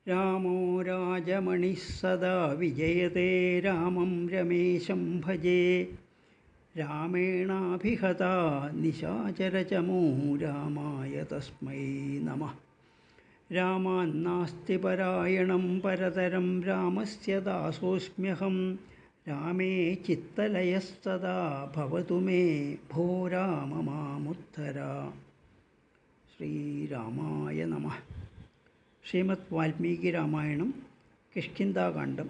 രാമോ രാജമണിഃ സദാ വിജയതേ രാമം രമേശം ഭജേ. രാമേണാഭിഹതാ നിശാചരചമോ രാമായ തസ്മൈ നമഃ. രാമാന്നാസ്തി പരായണം പരതരം രാമസ്യ ദാസോऽസ്മ്യഹം. രാമേ ചിത്തലയഃ സദാ ഭവതു മേ ഭോ രാമ മാമുദ്ധര. ശ്രീരാമായ നമഃ. ശ്രീമദ് വാൽമീകി രാമായണം കിഷ്കിന്ധാകാന്ഡം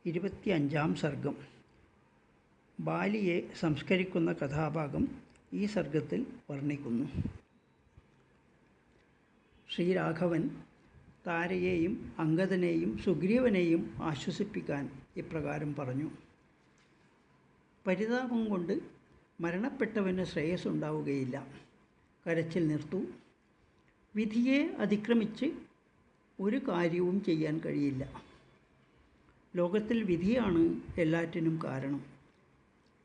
25-ാം സർഗം. ബാലിയെ സംസ്കരിക്കുന്ന കഥാഭാഗം ഈ സർഗത്തിൽ വർണ്ണിക്കുന്നു. ശ്രീരാഘവൻ താരയെയും അംഗദനെയും സുഗ്രീവനെയും ആശ്വസിപ്പിക്കാൻ ഇപ്രകാരം പറഞ്ഞു. പരിതാപം കൊണ്ട് മരണപ്പെട്ടവന് ശ്രേയസ്സുണ്ടാവുകയില്ല. കരച്ചിൽ നിർത്തൂ. വിധിയെ അതിക്രമിച്ച് ഒരു കാര്യവും ചെയ്യാൻ കഴിയില്ല. ലോകത്തിൽ വിധിയാണ് എല്ലാറ്റിനും കാരണം.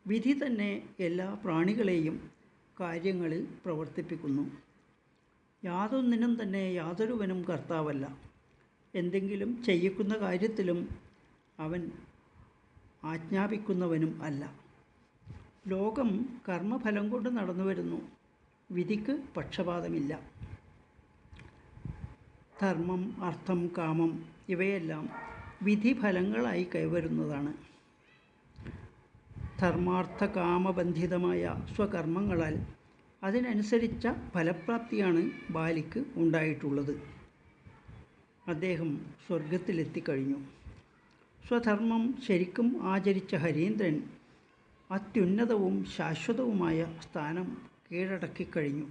വിധി തന്നെ എല്ലാ പ്രാണികളെയും കാര്യങ്ങളിൽ പ്രവർത്തിപ്പിക്കുന്നു. യാതൊന്നിനും തന്നെ യാതൊരുവനും കർത്താവല്ല. എന്തെങ്കിലും ചെയ്യിക്കുന്ന കാര്യത്തിലും അവൻ ആജ്ഞാപിക്കുന്നവനും അല്ല. ലോകം കർമ്മഫലം കൊണ്ട് നടന്നു വരുന്നു. വിധിക്ക് പക്ഷപാതമില്ല. ധർമ്മം, അർത്ഥം, കാമം ഇവയെല്ലാം വിധിഫലങ്ങളായി കൈവരുന്നതാണ്. ധർമാർത്ഥ കാമബന്ധിതമായ സ്വകർമ്മങ്ങളാൽ അതിനനുസരിച്ച ഫലപ്രാപ്തിയാണ് ബാലിക്ക് ഉണ്ടായിട്ടുള്ളത്. അദ്ദേഹം സ്വർഗത്തിലെത്തിക്കഴിഞ്ഞു. സ്വധർമ്മം ശരിക്കും ആചരിച്ച ഹരീന്ദ്രൻ അത്യുന്നതവും ശാശ്വതവുമായ സ്ഥാനം കീഴടക്കിക്കഴിഞ്ഞു.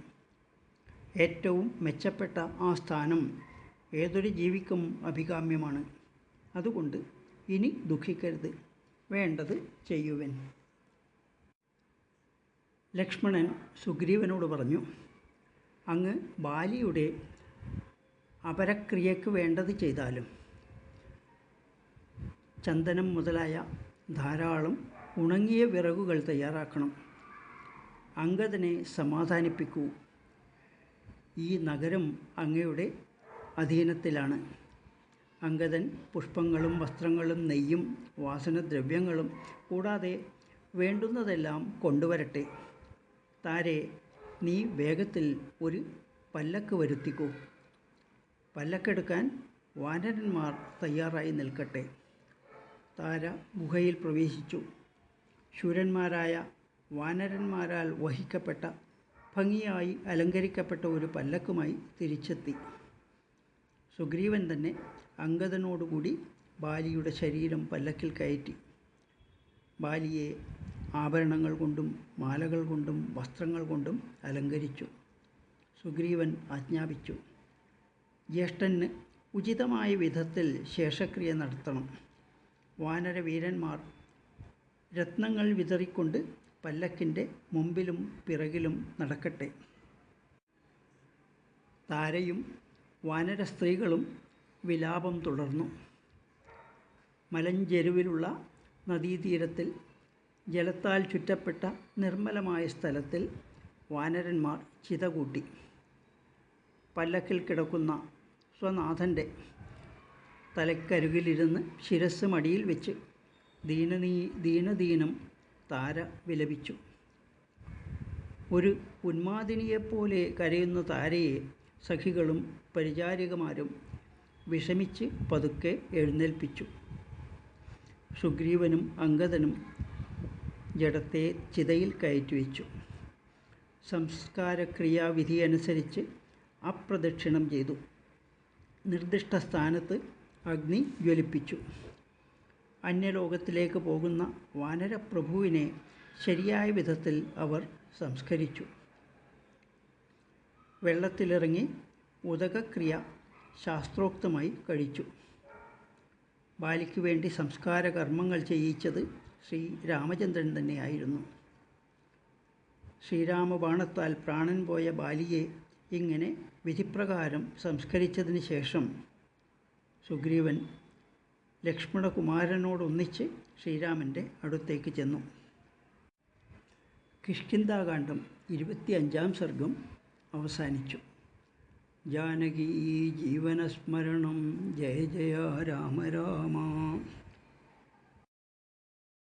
ഏറ്റവും മെച്ചപ്പെട്ട ആ സ്ഥാനം ഏതൊരു ജീവിക്കും അഭികാമ്യമാണ്. അതുകൊണ്ട് ഇനി ദുഃഖിക്കരുത്, വേണ്ടത് ചെയ്യുവൻ. ലക്ഷ്മണൻ സുഗ്രീവനോട് പറഞ്ഞു, അങ്ങ് ബാലിയുടെ അപരക്രിയയ്ക്ക് വേണ്ടത് ചെയ്താലും ചന്ദനം മുതലായ ധാരാളം ഉണങ്ങിയ വിറകുകൾ തയ്യാറാക്കണം. അംഗദനെ സമാധാനിപ്പിക്കൂ. ഈ നഗരം അങ്ങയുടെ അധീനത്തിലാണ്. അംഗദൻ പുഷ്പങ്ങളും വസ്ത്രങ്ങളും നെയ്യും വാസനദ്രവ്യങ്ങളും കൂടാതെ വേണ്ടുന്നതെല്ലാം കൊണ്ടുവരട്ടെ. താരെ, നീ വേഗത്തിൽ ഒരു പല്ലക്ക് വരുത്തിക്കൂ. പല്ലക്കെടുക്കാൻ വാനരന്മാർ തയ്യാറായി നിൽക്കട്ടെ. താര ഗുഹയിൽ പ്രവേശിച്ചു. ശൂരന്മാരായ വാനരന്മാരാൽ വഹിക്കപ്പെട്ട ഭംഗിയായി അലങ്കരിക്കപ്പെട്ട ഒരു പല്ലക്കുമായി തിരിച്ചെത്തി. സുഗ്രീവൻ തന്നെ അംഗദനോടുകൂടി ബാലിയുടെ ശരീരം പല്ലക്കിൽ കയറ്റി. ബാലിയെ ആഭരണങ്ങൾ കൊണ്ടും മാലകൾ കൊണ്ടും വസ്ത്രങ്ങൾ കൊണ്ടും അലങ്കരിച്ചു. സുഗ്രീവൻ ആജ്ഞാപിച്ചു, ജ്യേഷ്ഠന് ഉചിതമായ വിധത്തിൽ ശേഷക്രിയ നടത്തണം. വാനരവീരന്മാർ രത്നങ്ങൾ വിതറിക്കൊണ്ട് പല്ലക്കിൻ്റെ മുമ്പിലും പിറകിലും നടക്കട്ടെ. താരയും വാനര സ്ത്രീകളും വിലാപം തുടർന്നു. മലഞ്ചെരുവിലുള്ള നദീതീരത്തിൽ ജലത്താൽ ചുറ്റപ്പെട്ട നിർമ്മലമായ സ്ഥലത്തിൽ വാനരന്മാർ ചിത കൂട്ടി. പല്ലക്കിൽ കിടക്കുന്ന സ്വനാഥൻ്റെ തലക്കരികിലിരുന്ന് ശിരസ് മടിയിൽ വെച്ച് ദീനദീനം താര വിലപിച്ചു. ഒരു ഉന്മാദിനിയെപ്പോലെ കരയുന്ന താരയെ സഖികളും പരിചാരികമാരും വിഷമിച്ച് പതുക്കെ എഴുന്നേൽപ്പിച്ചു. സുഗ്രീവനും അംഗദനും ജഡത്തെ ചിതയിൽ കയറ്റിവെച്ചു. സംസ്കാരക്രിയാവിധിയനുസരിച്ച് അപ്രദക്ഷിണം ചെയ്തു. നിർദ്ദിഷ്ട സ്ഥാനത്ത് അഗ്നി ജ്വലിപ്പിച്ചു. അന്യലോകത്തിലേക്ക് പോകുന്ന വാനരപ്രഭുവിനെ ശരിയായ വിധത്തിൽ അവർ സംസ്കരിച്ചു. വെള്ളത്തിലിറങ്ങി ഉദകക്രിയ ശാസ്ത്രോക്തമായി കഴിച്ചു. ബാലിക്ക് വേണ്ടി സംസ്കാര കർമ്മങ്ങൾ ചെയ്യിച്ചത് ശ്രീരാമചന്ദ്രൻ തന്നെയായിരുന്നു. ശ്രീരാമബാണത്താൽ പ്രാണൻ പോയ ബാലിയെ ഇങ്ങനെ വിധിപ്രകാരം സംസ്കരിച്ചതിന് ശേഷം സുഗ്രീവൻ ലക്ഷ്മണകുമാരനോടൊന്നിച്ച് ശ്രീരാമൻ്റെ അടുത്തേക്ക് ചെന്നു. കിഷ്കിന്ധാകാന്ഡം 25-ാം സർഗം അവസാനിച്ചു. ജാനകീ ജീവനസ്മരണം ജയ ജയ രാമ രാമ.